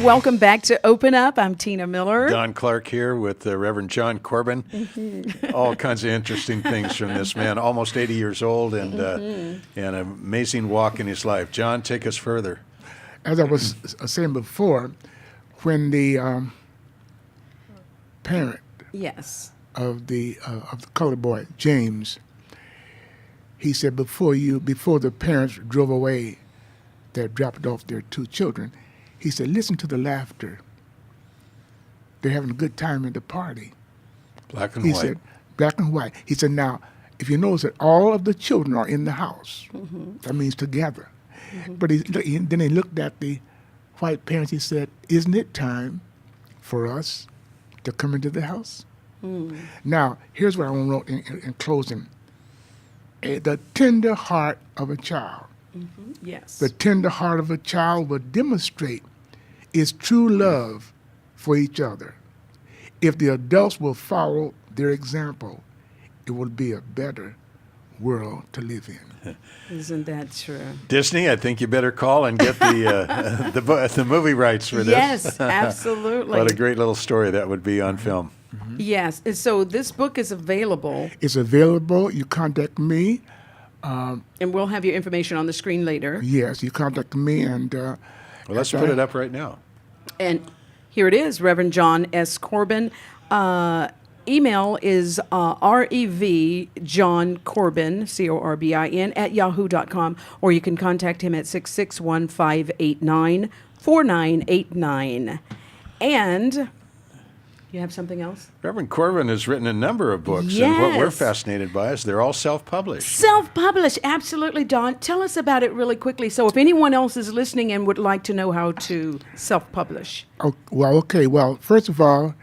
welcome back to Open Up. I'm Tina Miller. Don Clark here with Reverend John Corbin. All kinds of interesting things from this man, almost 80 years old, and an amazing walk in his life. John, take us further. As I was saying before, when the parent Yes. of the colored boy, James, he said before the parents drove away, they dropped off their two children, he said, listen to the laughter. They're having a good time at the party. Black and He white. said, black and white. He said, now, if you notice that all of the children are in the house, that means together. But then he looked at the white parents, he said, isn't it time for us to come into the house? Now, here's what I wrote in closing. The tender heart of a child. Yes. The tender heart of a child will demonstrate its true love for each other. If the adults will follow their example, it will be a better world to live in. Isn't that true? Disney, I think you better call and get the movie rights for this. Yes, absolutely. What a great little story that would be on film. Yes. And so this book is available, It's available. You contact me. and we'll have your information on the screen later. Yes, you contact me, and Well, let's put it up right now. And here it is, Reverend John S. Corbin. Email is revjohncorbin, Corbin, at yahoo.com, or you can contact him at 661-589-4989. And you have something else? Reverend Corbin has written a number of books, and what we're Yes. fascinated by is they're all self-published. Self-published, absolutely, Don. Tell us about it really quickly. So if anyone else is listening and would like to know how to self-publish. okay. Well, first of all,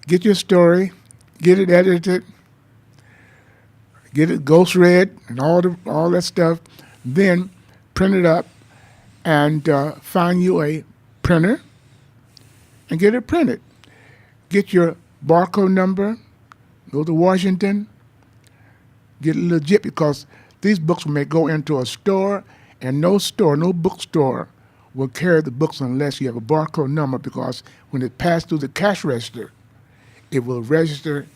get your story, get it edited, get it ghost read, and all that stuff. Then print it up, and find you a printer, and get it printed. Get your barcode number, go to Washington, get it legit, because these books may go into a store, and no bookstore will carry the books unless you have a barcode number, because when it passes through the cash register, it will register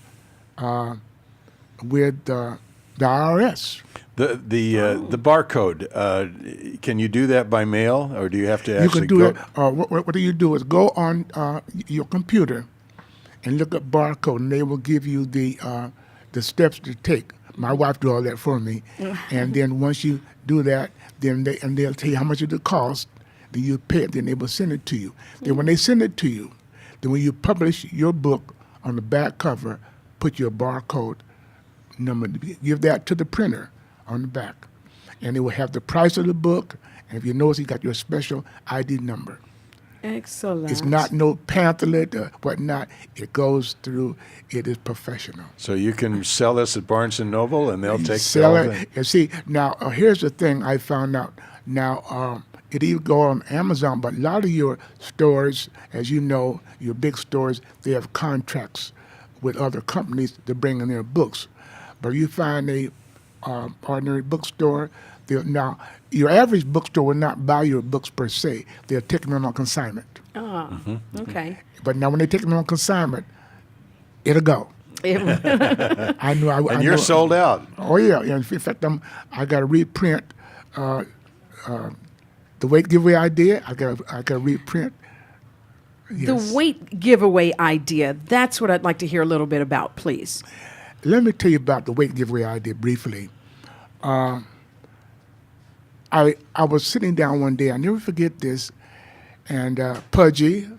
with the IRS. The barcode, can you do that by mail, or do you have to You actually can do go? it. What do you do is go on your computer and look up barcode, and they will give you the steps to take. My wife do all that for me, and then once you do that, then they'll tell you how much it will cost. Then you pay it. Then they will send it to you. Then when they send it to you, then when you publish your book on the back cover, put your barcode number. Give that to the printer on the back, and it will have the price of the book. And if you notice, you got your special ID number. Excellent. It's not no pamphlet or whatnot. It goes through. It is professional. So you can sell this at Barnes & Noble, and they'll take Sell the whole it. thing. And see, now here's the thing I found out. Now it even go on Amazon, but a lot of your stores, as you know, your big stores, they have contracts with other companies to bring in their books. But you find a ordinary bookstore. Now, your average bookstore will not buy your books per se. They'll take them on consignment. Okay. But now when they take them on consignment, it'll go. I know. And you're sold out. Oh yeah. In fact, I got to reprint the weight giveaway idea. I got to reprint. Yes. The weight giveaway idea, that's what I'd like to hear a little bit about, please. Let me tell you about the weight giveaway idea briefly. I was sitting down one day, I never forget this, and pudgy.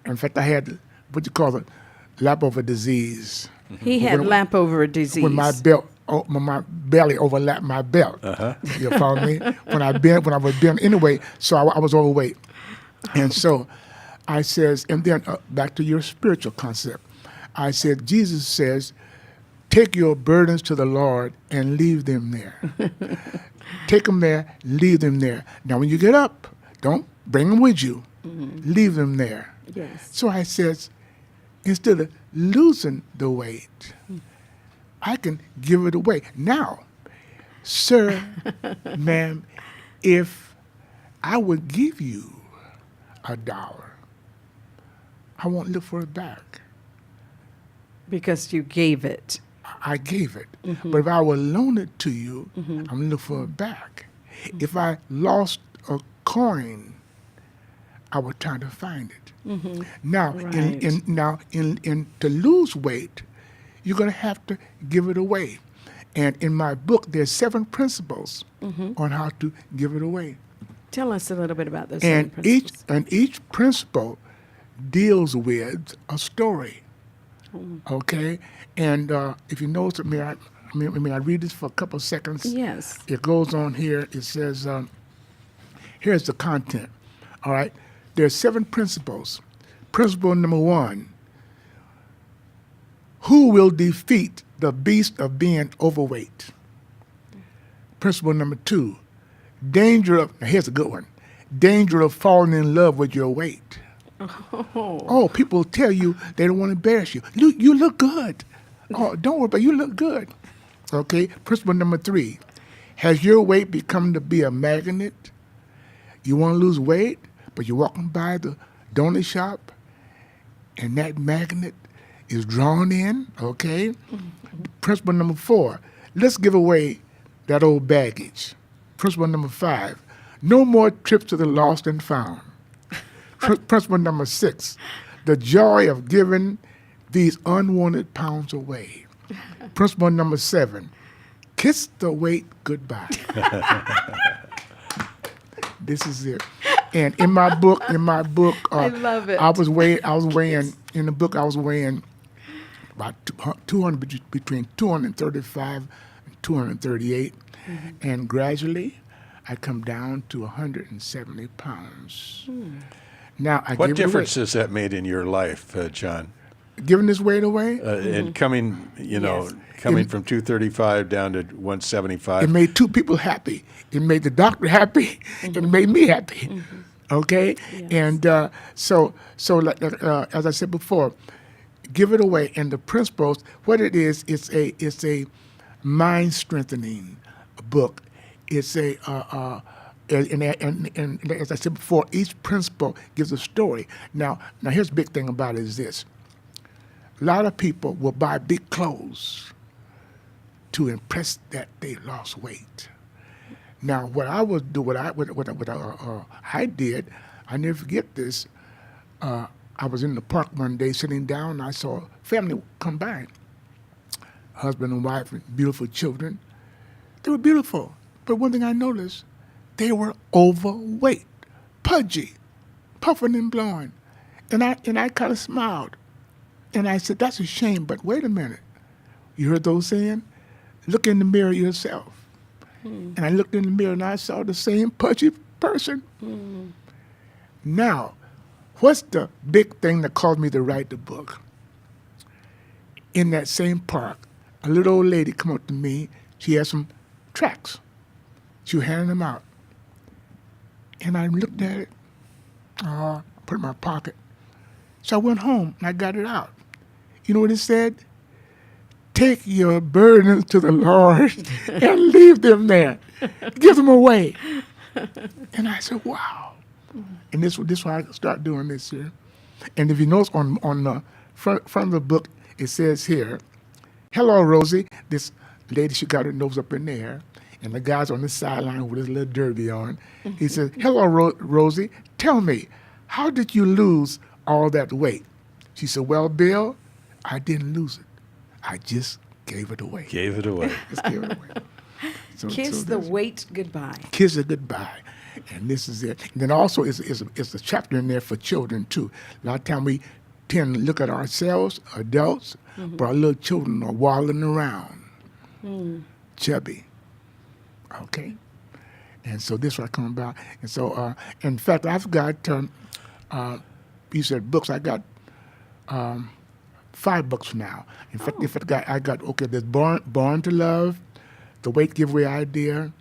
In fact, I had what you call it, lap over disease. He had lap over disease. When my belly overlapped my belt. You follow me? When I was bent anyway, so I was overweight. And so I says, and then back to your spiritual concept. I said, Jesus says, take your burdens to the Lord and leave them there. Take them there, leave them there. Now, when you get up, don't bring them with you. Leave them there. Yes. So I says, instead of losing the weight, I can give it away. Now, sir, ma'am, if I would give you $1, I won't look for it back. Because you gave it. I gave it. But if I will loan it to you, I'm going to look for it back. If I lost a coin, I would try to find it. Now, Right. to lose weight, you're going to have to give it away. And in my book, there's 7 principles on how to give it away. Tell us a little bit about those And seven principles. each principle deals with a story. Okay, and if you notice, may I read this for a couple of seconds? Yes. It goes on here. It says, here's the content. All right, there's 7 principles. Principle number 1: who will defeat the beast of being overweight? Principle number 2: danger of. Now here's a good one. Danger of falling in love with your weight. Oh, people tell you they don't want to embarrass you. You look good. Oh, don't worry, but you look good. Okay. Principle number 3: has your weight become to be a magnet? You want to lose weight, but you're walking by the donut shop, and that magnet is drawn in. Okay. Principle number 4: let's give away that old baggage. Principle number 5: no more trips to the lost and found. Principle number 6: the joy of giving these unwanted pounds away. Principle number 7: kiss the weight goodbye. This is it. And in my book, I love it. I was weighing in the book. I was weighing about 200, between 235 and 238, and gradually, I come down to 170 pounds. Now I What give it away. difference has that made in your life, John? Giving this weight away, And coming, Yes. from 235 down to 175. it made 2 people happy. It made the doctor happy. It made me happy. Okay, and so as I said before, give it away. And the principles, what it is, it's a mind strengthening book. It's a and as I said before, each principle gives a story. Now here's the big thing about it is this: a lot of people will buy big clothes to impress that they lost weight. Now, what I was do, what I did, I never forget this. I was in the park one day sitting down, and I saw a family come by, husband and wife, and beautiful children. They were beautiful, but one thing I noticed, they were overweight, pudgy, puffing and blowing, and I kind of smiled, and I said, "That's a shame." But wait a minute, you heard those saying? Look in the mirror yourself. And I looked in the mirror and I saw the same pudgy person. Now, what's the big thing that caused me to write the book? In that same park, a little old lady come up to me. She had some tracts. She was handing them out. And I looked at it, put it in my pocket. So I went home and I got it out. You know what it said? Take your burdens to the Lord and leave them there. Give them away. And I said, wow. And this is why I start doing this here. And if you notice on the front of the book, it says here, "Hello, Rosie." This lady, she got her nose up in the air. And the guy's on the sideline with his little derby on. He says, "Hello, Rosie. Tell me, how did you lose all that weight?" She said, "Well, Bill, I didn't lose it. I just gave it away." Gave it away. Just gave it away. So Kiss the that's- weight goodbye. Kiss it goodbye. And this is it. And then also is a chapter in there for children too. A lot of time we tend to look at ourselves, adults, but our little children are waddling around, chubby. Okay? And so this is what I come about. And so, in fact, I've got, you said books, I got 5 books now. In fact, I got there's Born to Love, The Weight Giveaway Idea,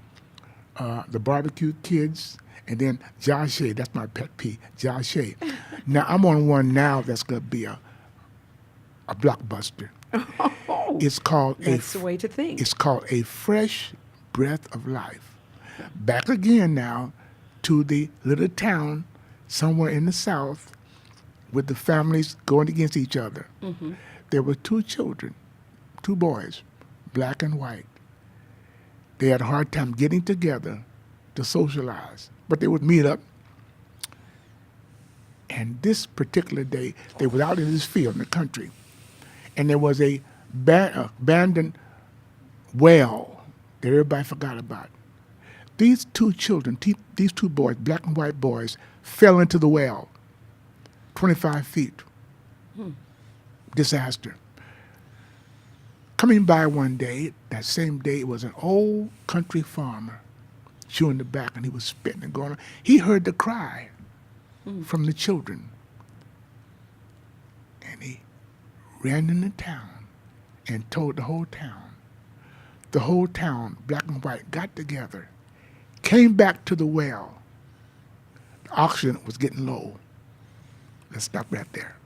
The Barbecue Kids, and then Josh Hay. That's my pet peeve, Josh Hay. Now, I'm on one now that's going to be a blockbuster. Oh, It's called that's the way to think. It's called A Fresh Breath of Life. Back again now to the little town somewhere in the South with the families going against each other. There were two children, two boys, black and white. They had a hard time getting together to socialize, but they would meet up. And this particular day, they were out in this field in the country, and there was a abandoned well that everybody forgot about. These two children, these two boys, black and white boys, fell into the well, 25 feet. Disaster. Coming by one day, that same day, it was an old country farmer chewing the back, and he was spitting and going on. He heard the cry from the children, and he ran into town and told the whole town. The whole town, black and white, got together, came back to the well. The oxygen was getting low. Let's stop right there.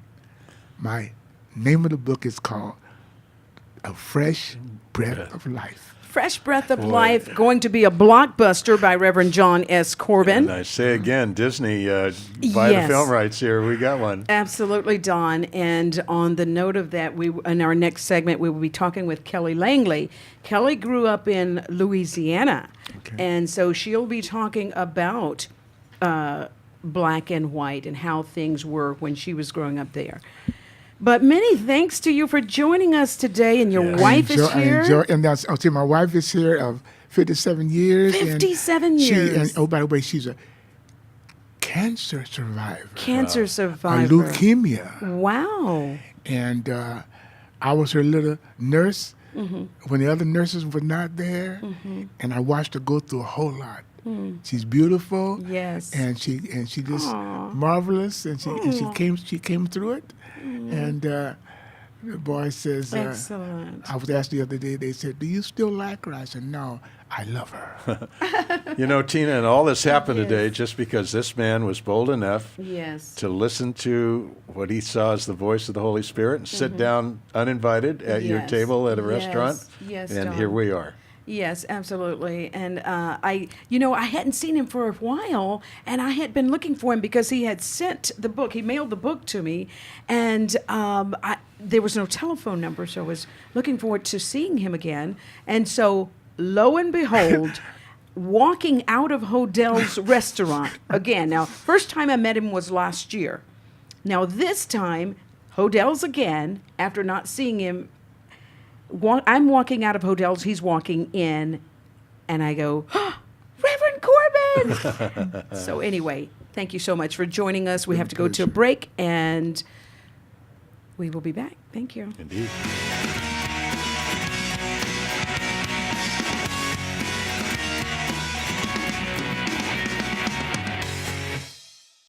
My name of the book is called A Fresh Breath of Life. Fresh Breath of Life, going to be a blockbuster by Reverend John S. Corbin. And I say again, Disney, buy Yes. the film rights here. We got one. Absolutely, Don. And on the note of that, in our next segment, we will be talking with Kelly Langley. Kelly grew up in Louisiana, and so she'll be talking about black and white and how things were when she was growing up there. But many thanks to you for joining us today, and your wife is here. And that's, I'll say my wife is here of 57 years. 57 years. And, oh, by the way, she's a cancer survivor. Cancer A survivor. leukemia. Wow. And I was her little nurse when the other nurses were not there, and I watched her go through a whole lot. She's beautiful, Yes. and she just marvelous, and she came through it. And the boy says, Excellent. I was asked the other day. They said, "Do you still like her?" I said, "No, I love her." You know, Tina, and all this happened today just because this man was bold enough Yes. to listen to what he saw as the voice of the Holy Spirit and sit down uninvited at your Yes. table at a restaurant. Yes, and Don. here we are. Yes, absolutely. And I hadn't seen him for a while, and I had been looking for him because he had sent the book. He mailed the book to me, and there was no telephone number, so I was looking forward to seeing him again. And so, lo and behold, walking out of Hodell's restaurant again. Now, first time I met him was last year. Now, this time, Hodell's again, after not seeing him. I'm walking out of Hodell's, he's walking in, and I go, oh, Reverend Corbin! So anyway, thank you so much for joining us. We have to go to a break, and we will be back. Thank you. Indeed.